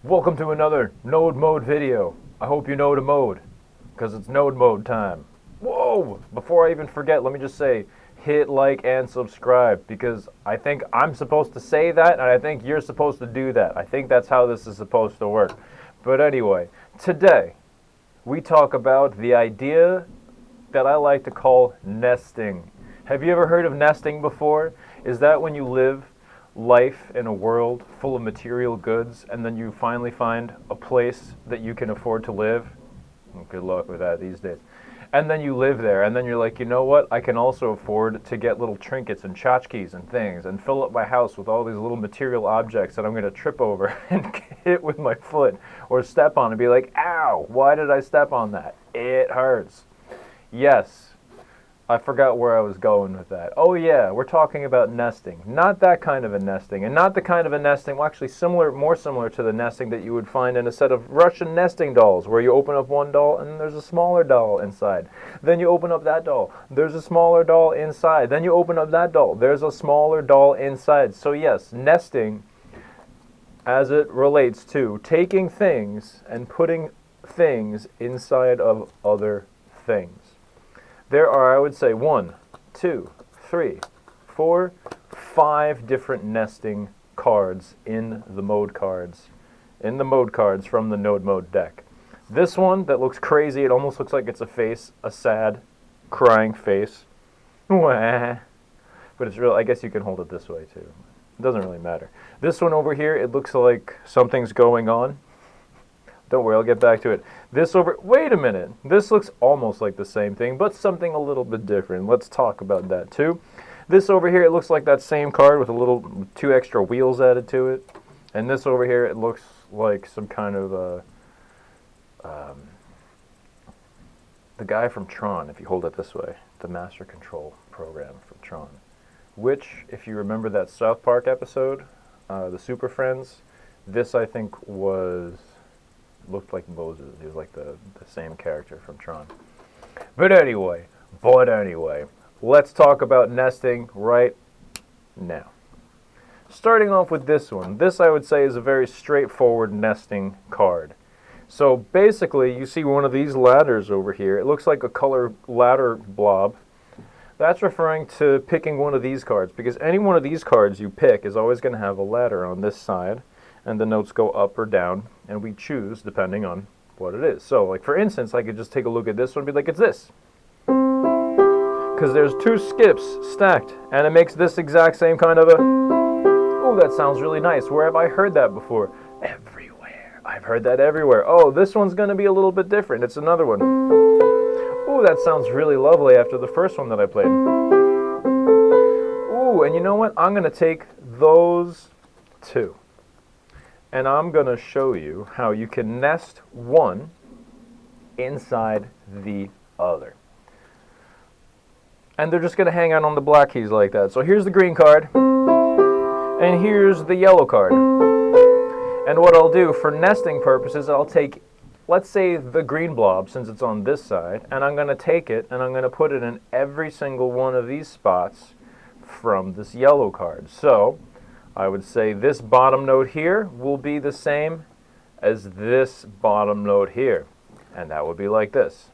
Welcome to another gnöd-möd video. I hope you know the mode, because it's gnöd-möd time. Whoa! Before I even forget, let me just say, hit like and subscribe, because I think I'm supposed to say that, and I think you're supposed to do that. I think that's how this is supposed to work. But anyway, today, we talk about the idea that I like to call nesting. Have you ever heard of nesting before? Is that when you live life in a world full of material goods and then you finally find a place that you can afford to live? Good luck with that these days. And then you live there and then you're like, you know what? I can also afford to get little trinkets and tchotchkes and things and fill up my house with all these little material objects that I'm going to trip over and hit with my foot or step on and be like, ow, why did I step on that? It hurts. Yes. I forgot where I was going with that. Oh yeah, we're talking about nesting. Not that kind of a nesting, and not the kind of a nesting, well actually more similar to the nesting that you would find in a set of Russian nesting dolls, where you open up one doll and there's a smaller doll inside. Then you open up that doll, there's a smaller doll inside. Then you open up that doll, there's a smaller doll inside. So yes, nesting, as it relates to taking things and putting things inside of other things. There are, I would say, 1, 2, 3, 4, 5 different nesting cards in the mode cards. In the mode cards from the gnöd-möd deck. This one that looks crazy, it almost looks like it's a face, a sad, crying face. But it's real, I guess you can hold it this way too. It doesn't really matter. This one over here, it looks like something's going on. Don't worry, I'll get back to it. This over, wait a minute. This looks almost like the same thing, but something a little bit different. Let's talk about that too. This over here, it looks like that same card with a little 2 extra wheels added to it. And this over here, it looks like some kind of the guy from Tron, if you hold it this way, the Master Control program from Tron. Which, if you remember that South Park episode, the Super Friends, this I think looked like Moses. He was like the same character from Tron. But anyway, let's talk about nesting right now. Starting off with this one. This, I would say, is a very straightforward nesting card. So basically, you see one of these ladders over here. It looks like a color ladder blob. That's referring to picking one of these cards, because any one of these cards you pick is always going to have a ladder on this side, and the notes go up or down, and we choose depending on what it is. So, like for instance, I could just take a look at this one and be like, it's this. Because there's 2 skips stacked, and it makes this exact same kind of a, oh, that sounds really nice. Where have I heard that before? Everywhere. I've heard that everywhere. Oh, this one's going to be a little bit different. It's another one. Oh, that sounds really lovely after the first one that I played. Ooh, and you know what? I'm going to take those 2. And I'm going to show you how you can nest one inside the other. And they're just going to hang out on the black keys like that. So here's the green card, and here's the yellow card. And what I'll do for nesting purposes, I'll take, let's say, the green blob, since it's on this side, and I'm going to take it and I'm going to put it in every single one of these spots from this yellow card. So I would say this bottom note here will be the same as this bottom note here. And that would be like this.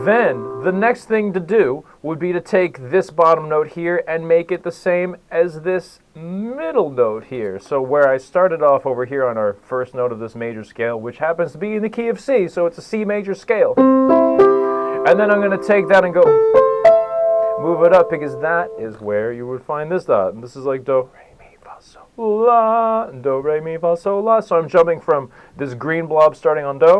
Then, the next thing to do would be to take this bottom note here and make it the same as this middle note here. So where I started off over here on our first note of this major scale, which happens to be in the key of C, so it's a C major scale. And then I'm going to take that and go move it up, because that is where you would find this dot. And this is like do, re, mi, fa, sol, la, do, re, mi, fa, sol, la. So I'm jumping from this green blob starting on do,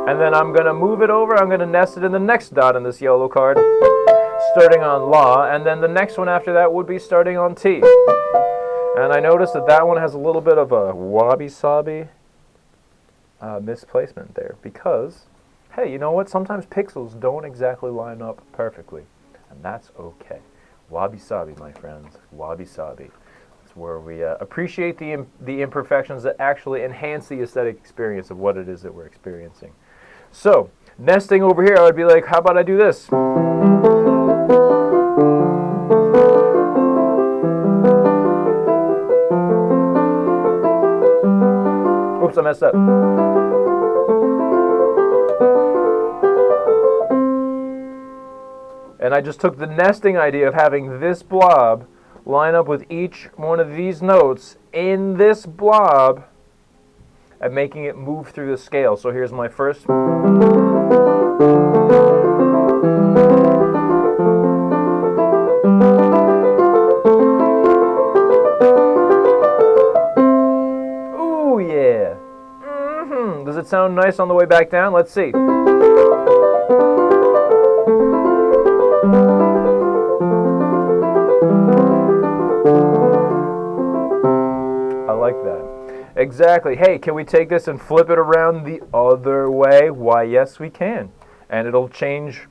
and then I'm going to move it over. I'm going to nest it in the next dot in this yellow card, starting on la, and then the next one after that would be starting on T. And I noticed that that one has a little bit of a wabi-sabi misplacement there, because, hey, you know what? Sometimes pixels don't exactly line up perfectly. And that's okay. Wabi-sabi, my friends. Wabi-sabi. It's where we appreciate the imperfections that actually enhance the aesthetic experience of what it is that we're experiencing. So, nesting over here, I would be like, how about I do this? Oops, I messed up. And I just took the nesting idea of having this blob line up with each one of these notes in this blob and making it move through the scale. So here's my first. Ooh, yeah. Does it sound nice on the way back down? Let's see. I like that. Exactly. Hey, can we take this and flip it around the other way? Why, yes, we can. And it'll change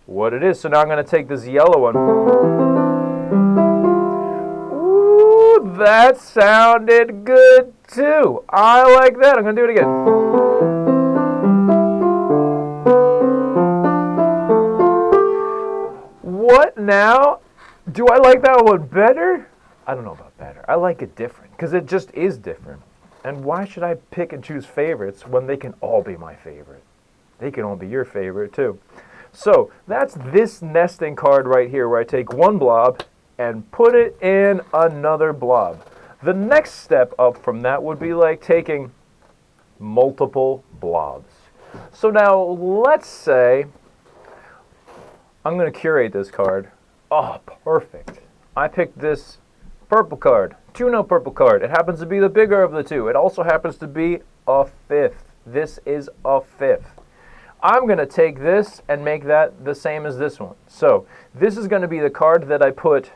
what it is. So now I'm going to take this yellow one. Ooh, that sounded good too. I like that. I'm going to do it again. What now? Do I like that one better? I don't know about better. I like it different because it just is different. And why should I pick and choose favorites when they can all be my favorite? They can all be your favorite too. So that's this nesting card right here where I take one blob and put it in another blob. The next step up from that would be like taking multiple blobs. So now let's say I'm going to curate this card. Oh, perfect. I picked this purple card, 2-note purple card. It happens to be the bigger of the two. It also happens to be a 5th. This is a 5th. I'm going to take this and make that the same as this one. So this is going to be the card that I put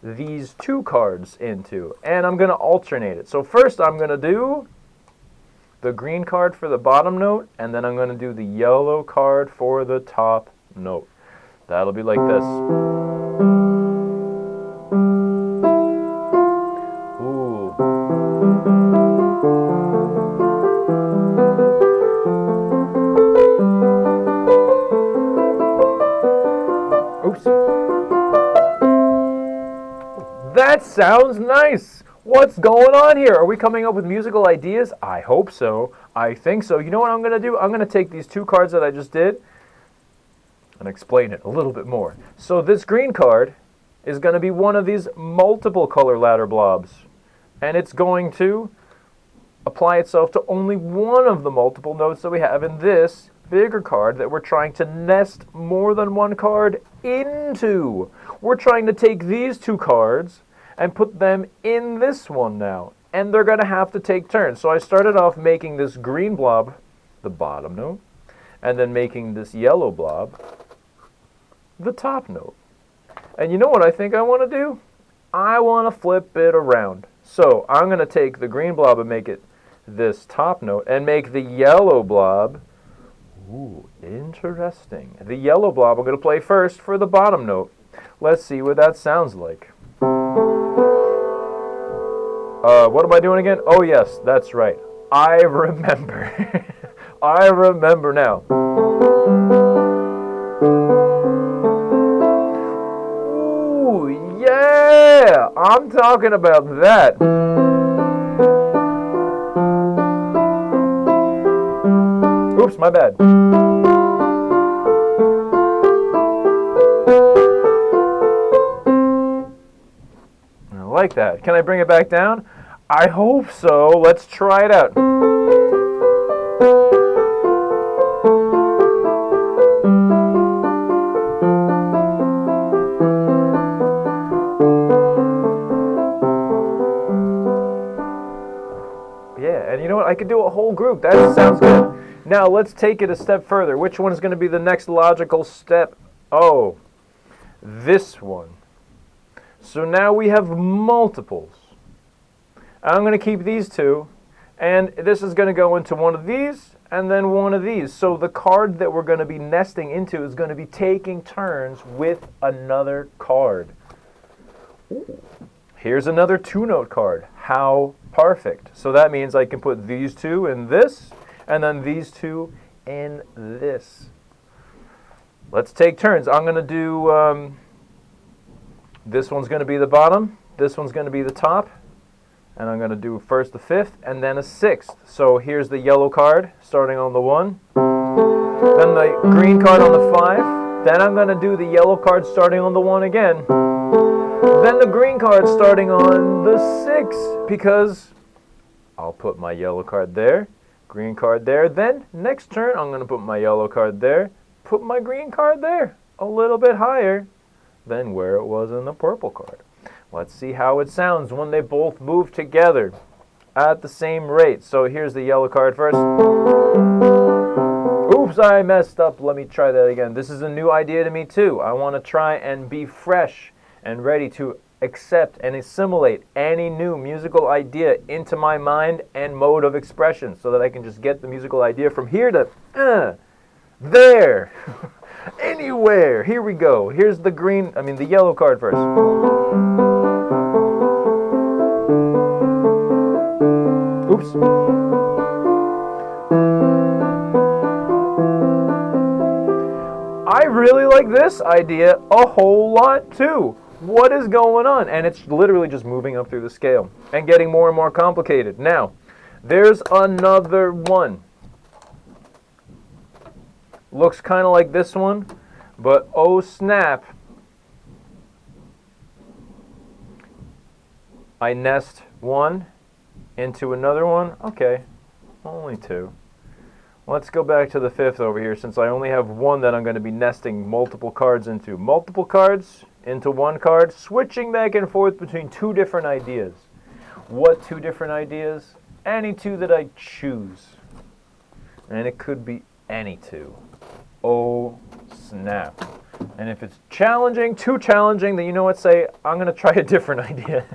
these 2 cards into, and I'm going to alternate it. So first I'm going to do the green card for the bottom note, and then I'm going to do the yellow card for the top note. That'll be like this. Ooh. Oops. That sounds nice. What's going on here? Are we coming up with musical ideas? I hope so. I think so. You know what I'm going to do? I'm going to take these 2 cards that I just did and explain it a little bit more. So this green card is going to be one of these multiple color ladder blobs, and it's going to apply itself to only one of the multiple notes that we have in this bigger card that we're trying to nest more than one card into. We're trying to take these 2 cards and put them in this one now, and they're going to have to take turns. So I started off making this green blob the bottom note, and then making this yellow blob the top note. And you know what I think I want to do? I want to flip it around. So I'm going to take the green blob and make it this top note, and make the yellow blob, ooh, interesting. The yellow blob I'm going to play first for the bottom note. Let's see what that sounds like. What am I doing again? Oh yes, that's right. I remember. I remember now. Ooh, yeah! I'm talking about that. Oops, my bad. I like that. Can I bring it back down? I hope so. Let's try it out. Yeah, and you know what? I could do a whole group. That sounds good. Now let's take it a step further. Which one is going to be the next logical step? Oh, this one. So now we have multiples. I'm going to keep these 2, and this is going to go into one of these and then one of these. So the card that we're going to be nesting into is going to be taking turns with another card. Ooh. Here's another 2-note card. How perfect. So that means I can put these 2 in this, and then these 2 in this. Let's take turns. I'm going to do, this one's going to be the bottom, this one's going to be the top, And I'm going to do first the 5th and then a 6th. So here's the yellow card starting on the 1. Then the green card on the 5. Then I'm going to do the yellow card starting on the 1 again. Then the green card starting on the 6. Because I'll put my yellow card there, green card there. Then next turn I'm going to put my yellow card there, put my green card there. A little bit higher than where it was in the purple card. Let's see how it sounds when they both move together at the same rate. So here's the yellow card first. Oops, I messed up. Let me try that again. This is a new idea to me too. I want to try and be fresh and ready to accept and assimilate any new musical idea into my mind and mode of expression so that I can just get the musical idea from here to there. Anywhere. Here we go. Here's the the yellow card first. Oops. I really like this idea a whole lot too. What is going on? And it's literally just moving up through the scale and getting more and more complicated. Now, there's another one. Looks kind of like this one, but oh snap. I nest one into another one. Okay, only 2. Let's go back to the 5th over here since I only have one that I'm going to be nesting multiple cards into. Multiple cards into one card, switching back and forth between 2 different ideas. What 2 different ideas? Any 2 that I choose. And it could be any 2. Oh snap. And if it's challenging, too challenging, then you know what, say, I'm going to try a different idea.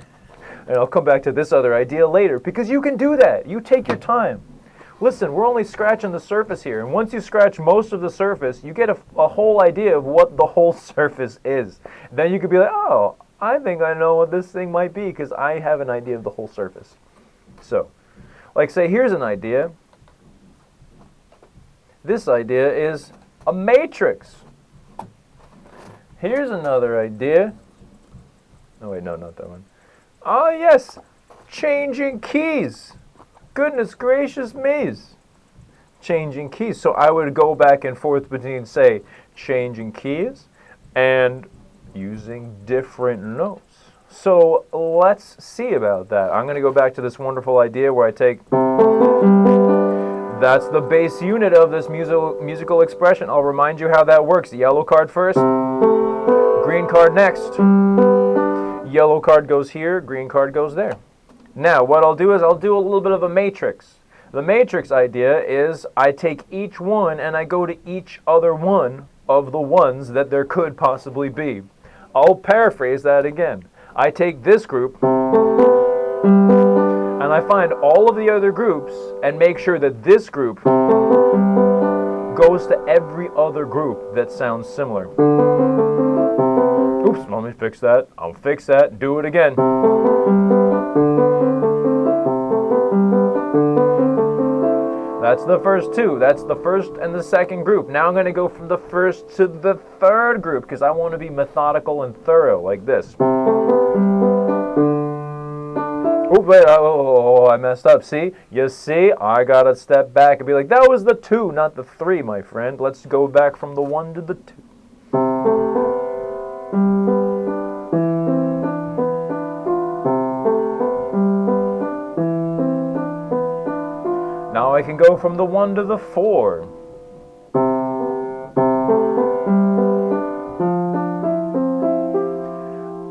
And I'll come back to this other idea later, because you can do that. You take your time. Listen, we're only scratching the surface here, and once you scratch most of the surface, you get a whole idea of what the whole surface is. Then you could be like, oh, I think I know what this thing might be, because I have an idea of the whole surface. So, like say, here's an idea. This idea is a matrix. Here's another idea. Oh wait, no, not that one. Oh yes, changing keys. Goodness gracious me's. Changing keys. So I would go back and forth between, say, changing keys and using different notes. So let's see about that. I'm going to go back to this wonderful idea where I take... That's the base unit of this musical expression. I'll remind you how that works. Yellow card first, green card next. Yellow card goes here, green card goes there. Now, what I'll do is I'll do a little bit of a matrix. The matrix idea is I take each one and I go to each other one of the ones that there could possibly be. I'll paraphrase that again. I take this group and I find all of the other groups and make sure that this group goes to every other group that sounds similar. Oops, let me fix that. I'll fix that. Do it again. That's the first 2. That's the first and the second group. Now I'm going to go from the first to the third group because I want to be methodical and thorough like this. Oh, wait, I messed up. See? You see? I got to step back and be like, that was the 2, not the 3, my friend. Let's go back from the 1 to the 2. Now I can go from the 1 to the 4.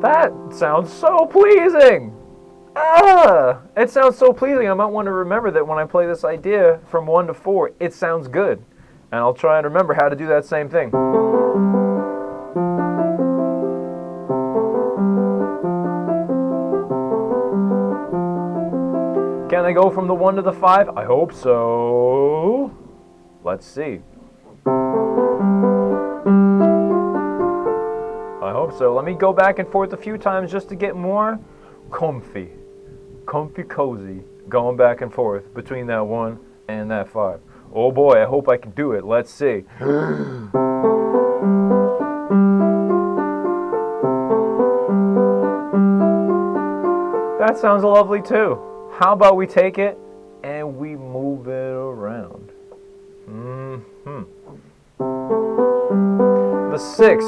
That sounds so pleasing! It sounds so pleasing. I might want to remember that when I play this idea from 1 to 4, it sounds good. And I'll try and remember how to do that same thing. Can I go from the 1 to the 5? I hope so. Let's see. I hope so. Let me go back and forth a few times just to get more comfy, cozy, going back and forth between that 1 and that 5. Oh boy, I hope I can do it. Let's see. That sounds lovely too. How about we take it and we move it around? The 6.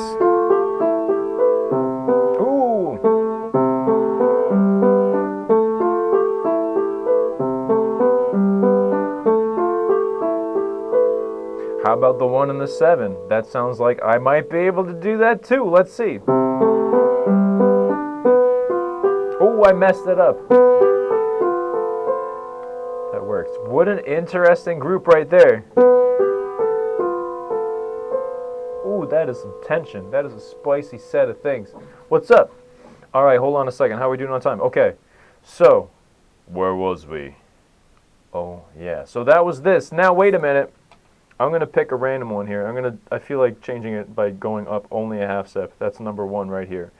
Ooh. How about the 1 and the 7? That sounds like I might be able to do that too. Let's see. Oh, I messed it up. That works. What an interesting group right there. Ooh, that is some tension. That is a spicy set of things. What's up? All right, hold on a second. How are we doing on time? Okay, so where was we? Oh, yeah. So that was this. Now, wait a minute. I'm going to pick a random one here. I feel like changing it by going up only a half step. That's number 1 right here.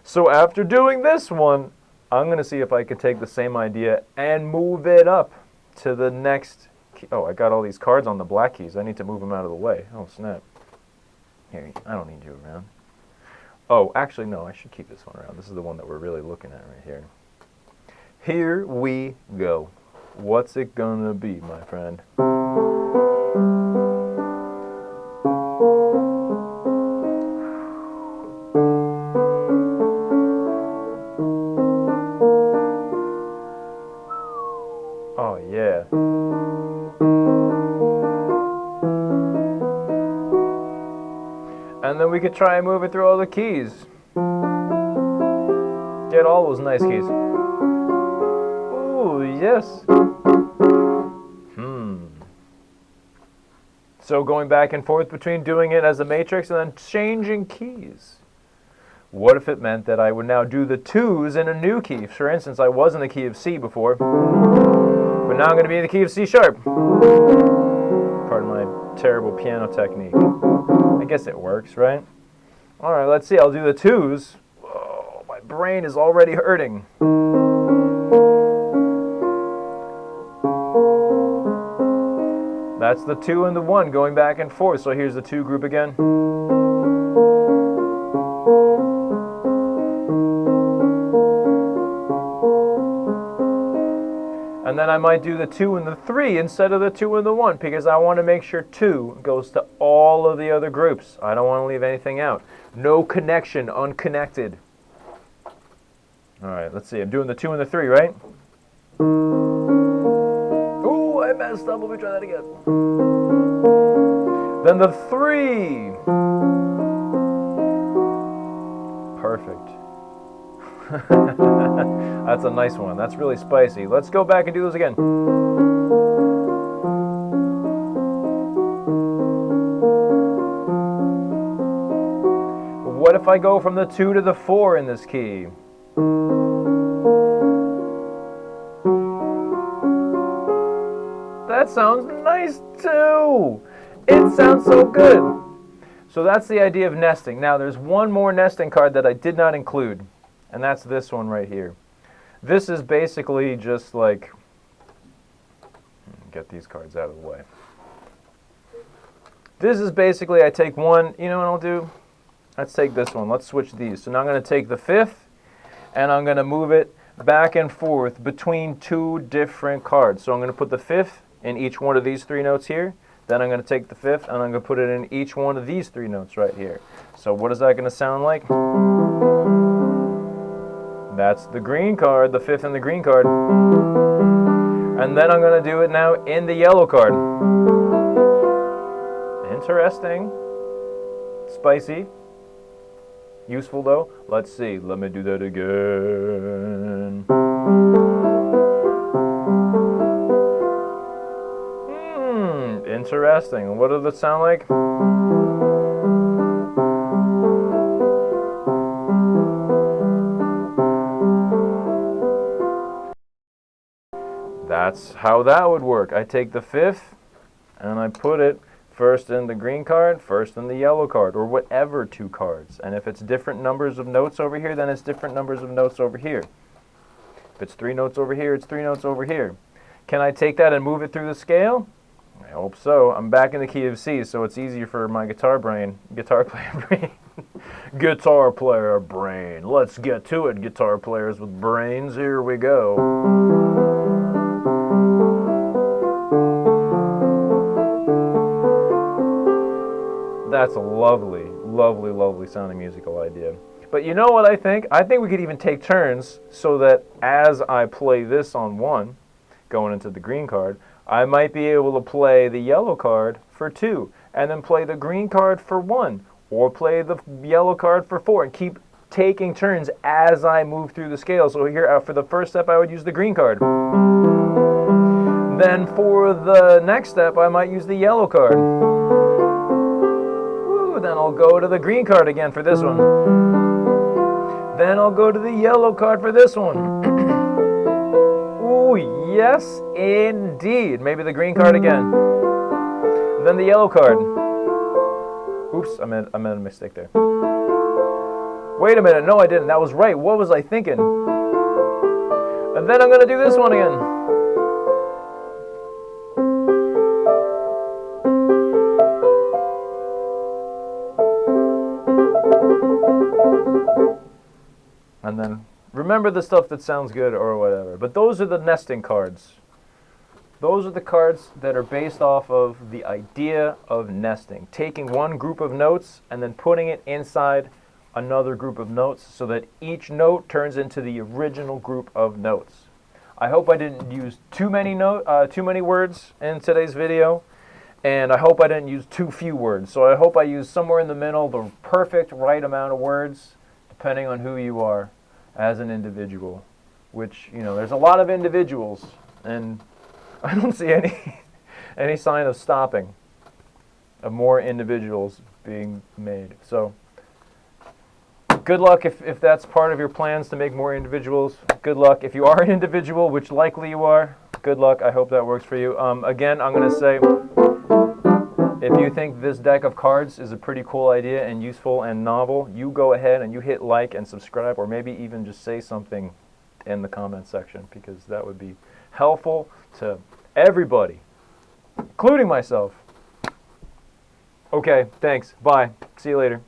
So after doing this one, I'm going to see if I can take the same idea and move it up to the next key. Oh, I got all these cards on the black keys. I need to move them out of the way. Oh, snap. Here, I don't need you around. Oh, actually, no, I should keep this one around. This is the one that we're really looking at right here. Here we go. What's it going to be, my friend? Oh, yeah. And then we could try and move it through all the keys. Get all those nice keys. Ooh, yes. So going back and forth between doing it as a matrix and then changing keys. What if it meant that I would now do the 2s in a new key? For instance, I was in the key of C before, but now I'm going to be in the key of C sharp. Pardon my terrible piano technique. I guess it works, right? All right, let's see. I'll do the 2s. Oh, my brain is already hurting. That's the 2 and the 1 going back and forth. So here's the 2 group again. And then I might do the 2 and the 3 instead of the 2 and the 1 because I want to make sure 2 goes to all of the other groups. I don't want to leave anything out. No connection, unconnected. All right, let's see. I'm doing the 2 and the 3, right? Ooh, I messed up. Let me try that again. Then the 3. Perfect. That's a nice one. That's really spicy. Let's go back and do those again. What if I go from the 2 to the 4 in this key? That sounds nice too. It sounds so good. So that's the idea of nesting. Now there's one more nesting card that I did not include, and that's this one right here. This is basically just like, get these cards out of the way. This is basically, I take one, you know what I'll do? Let's take this one. Let's switch these. So now I'm going to take the 5th, and I'm going to move it back and forth between 2 different cards. So I'm going to put the 5th in each one of these 3 notes here. Then I'm going to take the 5th, and I'm going to put it in each one of these 3 notes right here. So what is that going to sound like? That's the green card, the 5th and the green card. And then I'm going to do it now in the yellow card. Interesting. Spicy. Useful though. Let's see. Let me do that again. Interesting. What does it sound like? That's how that would work. I take the 5th and I put it first in the green card, first in the yellow card, or whatever 2 cards. And if it's different numbers of notes over here, then it's different numbers of notes over here. If it's 3 notes over here, it's 3 notes over here. Can I take that and move it through the scale? I hope so. I'm back in the key of C, so it's easier for my guitar playing brain Guitar player brain. Let's get to it, guitar players with brains. Here we go. That's a lovely, lovely, lovely sounding musical idea. But you know what I think? I think we could even take turns so that as I play this on one, going into the green card, I might be able to play the yellow card for 2, and then play the green card for 1, or play the yellow card for 4, and keep taking turns as I move through the scale. So here, for the first step, I would use the green card. Then for the next step, I might use the yellow card. Woo, then I'll go to the green card again for this one. Then I'll go to the yellow card for this one. Ooh, yes, indeed. Maybe the green card again. Then the yellow card. Oops, I made a mistake there. Wait a minute, no I didn't. That was right. What was I thinking? And then I'm going to do this one again. And then remember the stuff that sounds good or whatever. But those are the nesting cards. Those are the cards that are based off of the idea of nesting. Taking one group of notes and then putting it inside another group of notes so that each note turns into the original group of notes. I hope I didn't use too many words in today's video, and I hope I didn't use too few words. So I hope I used somewhere in the middle, the perfect right amount of words, depending on who you are as an individual. Which, you know, there's a lot of individuals, and I don't see any sign of stopping, of more individuals being made. So good luck if that's part of your plans to make more individuals. Good luck if you are an individual, which likely you are. Good luck. I hope that works for you. Again, I'm going to say, if you think this deck of cards is a pretty cool idea and useful and novel, you go ahead and you hit like and subscribe, or maybe even just say something in the comment section, because that would be helpful to everybody, including myself. Okay, thanks. Bye. See you later.